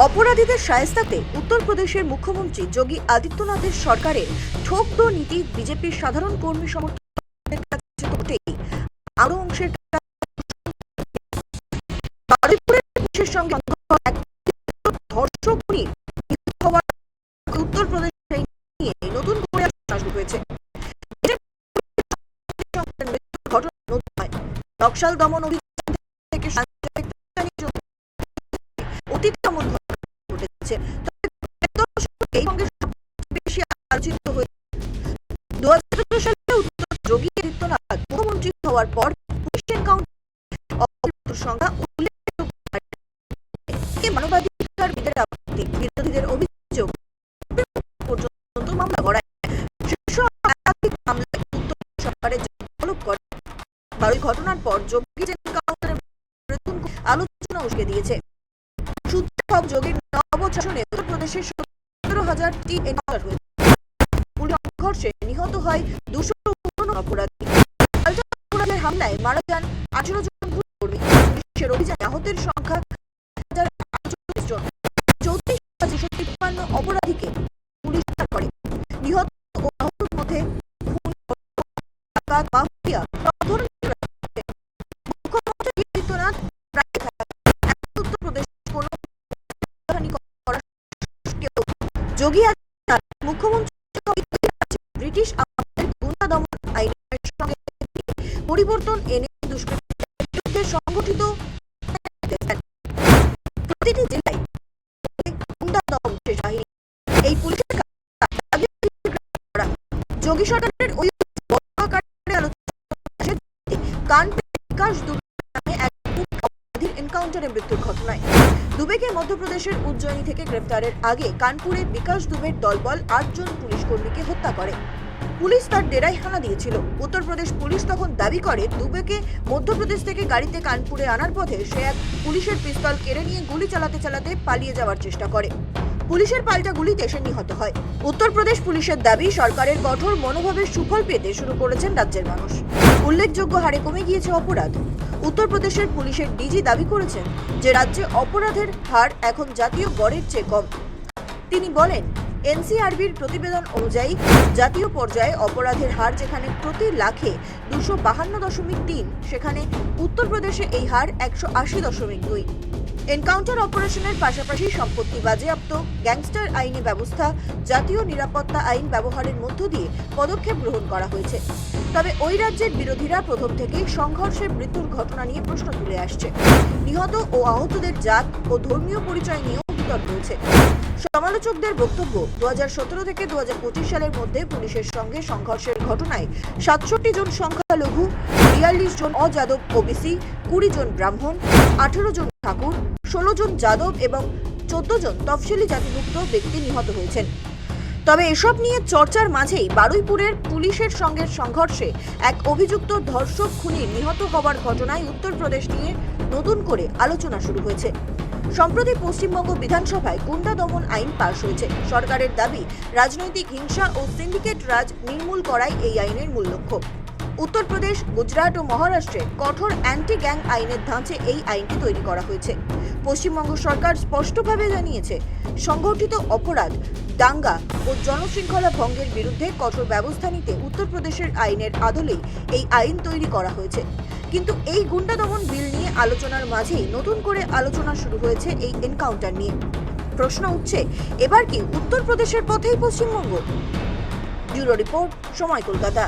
অপরাধীদের শায়েস্তাতে উত্তরপ্রদেশের মুখ্যমন্ত্রী যোগী আদিত্যনাথের সরকারের ঠোক দো নীতি বিজেপির সাধারণ কর্মী সমর্থকদের কাছে করতেই আরো অংশের বারুইপুরের পুলিশের সঙ্গে এক ধর্ষক খুনির হওয়ার উত্তরপ্রদেশে নিয়ে নতুন করে আলোচনা শুরু হয়েছে। ঘটনা নতুন নয়, নকশাল দমন অভিযান থেকে অতীত এমন ঘটনা ঘটেছে। এই সঙ্গে বেশি আলোচিত হয়েছে 2017 সালে উত্তর যোগী আদিত্যনাথ মুখ্যমন্ত্রী হওয়ার পর পুলিশ এনকাউন্টার সংখ্যা মানবাধিকার বিরোধীদের অভিযোগ পর্যন্ত মামলা গড়ায়। শীর্ষ আদালত মামলায় উত্তর সরকারের তলব করে। বারুই ঘটনার পর যোগী এনকাউন্টারের আলোচনা উস্কে দিয়েছে। যোগীর নবশাসনে উত্তরপ্রদেশের 17,000টি এনকাউন্টার হয়েছে। পুলিশ সংঘর্ষে নিহত হয় 219 অপরাধী। অপরাধের হামলায় মারা যান 18 জন কর্মী। পুলিশের অভিযানে আহতের সংখ্যা 1,048 জন। 34,653 অপরাধীকে পুলিশ গ্রেফতার করে। নিহত ও আহতের মধ্যে মাফিয়া মুখ্যমন্ত্রী আদিত্যনাথ উত্তরপ্রদেশ কোন যোগী আদিত্যনাথ মুখ্যমন্ত্রী ব্রিটিশ আমলের গুন্ডা দমন আইনের সঙ্গে পরিবর্তন এনে দুষ্কৃতীদের সংগঠিত প্রতিটি জেলায় গুন্ডা দমন শেষ বাহিনী এই পুলিশের যোগী সরকারের ওই কানপুর বিকাশ দুবে নামে এক অপরাধীর এনকাউন্টারে মৃত্যুর ঘটনায় দুবেকে মধ্যপ্রদেশের উজ্জয়িনী থেকে গ্রেফতারের আগে কানপুরে বিকাশ দুবের দলবল 8 জন পুলিশ কর্মীকে হত্যা করে। পুলিশ তার ডেরায় হানা দিয়েছিল। উত্তরপ্রদেশ পুলিশ তখন দাবি করে দুবেকে মধ্যপ্রদেশ থেকে গাড়িতে কানপুরে আনার পথে সে এক পুলিশের পিস্তল কেড়ে নিয়ে গুলি চালাতে চালাতে পালিয়ে যাওয়ার চেষ্টা করে। পুলিশের পাল্টা গুলিতে সে নিহত হয়। উত্তরপ্রদেশ পুলিশের দাবি সরকারের কঠোর মনোভাবের সুফল পেতে শুরু করেছেন রাজ্যের মানুষ। উল্লেখযোগ্য হারে কমে গিয়েছে অপরাধ। উত্তরপ্রদেশের পুলিশের ডিজি দাবি করেছেন যে রাজ্যে অপরাধের হার এখন জাতীয় গড়ের চেয়ে কম। তিনি বলেন, এনসিআরবির প্রতিবেদন অনুযায়ী জাতীয় পর্যায়ে অপরাধের হার যেখানে প্রতি লাখে 252.3, সেখানে উত্তরপ্রদেশে এই হার 180.2। এনকাউন্টার অপারেশনের পাশাপাশি সম্পত্তি বাজেয়াপ্ত, গ্যাংস্টার আইনি ব্যবস্থা, জাতীয় নিরাপত্তা আইন ব্যবহারের মধ্য দিয়ে পদক্ষেপ গ্রহণ করা হয়েছে। তবে ওই রাজ্যের বিরোধীরা প্রথম থেকেই সংঘর্ষে মৃত্যুর ঘটনা নিয়ে প্রশ্ন তুলে আসছে। নিহত ও আহতদের জাত ও ধর্মীয় পরিচয় নিয়েও বিতর্ক রয়েছে। সমালোচকদের বক্তব্য, 2017 থেকে 2025 সালের মধ্যে পুলিশের সঙ্গে সংঘর্ষের ঘটনায় 67 জন সংখ্যালঘু, 42 জন অযাদব ওবিসি, 20 জন ব্রাহ্মণ, 18 জন ঠাকুর, 16 জন যাদব এবং 14 জন তফসিলি জাতিভুক্ত ব্যক্তি নিহত হয়েছেন। তবে এসব নিয়ে চর্চার মাঝেই বারুইপুরের পুলিশের সঙ্গে সংঘর্ষে এক অভিযুক্ত ধর্ষক খুনির নিহত হওয়ার ঘটনায় উত্তরপ্রদেশ নিয়ে নতুন করে আলোচনা শুরু হয়েছে। সম্প্রতি পশ্চিমবঙ্গ বিধানসভায় গুন্ডা দমন আইন পাশ হয়েছে। সরকারের দাবি রাজনৈতিক হিংসা ও সিন্ডিকেট রাজ নির্মূল করাই এই আইনের মূল লক্ষ্য। উত্তরপ্রদেশ, গুজরাট ও মহারাষ্ট্রে কঠোর অ্যান্টি গ্যাং আইনের ধাঁচে এই আইনটি তৈরি করা হয়েছে। পশ্চিমবঙ্গ সরকার স্পষ্টভাবে জানিয়েছে, সংগঠিত অপরাধ, দাঙ্গা ও জনশৃঙ্খলা ভঙ্গের বিরুদ্ধে কঠোর ব্যবস্থা নিতে উত্তরপ্রদেশের আইনের আদলেই এই আইন তৈরি করা হয়েছে। কিন্তু এই গুন্ডা দমন বিল নিয়ে আলোচনার মাঝেই নতুন করে আলোচনা শুরু হয়েছে এই এনকাউন্টার নিয়ে। প্রশ্ন উঠছে, এবার কি উত্তরপ্রদেশের পথেই পশ্চিমবঙ্গ? ব্যুরো রিপোর্ট, সময়, কলকাতা।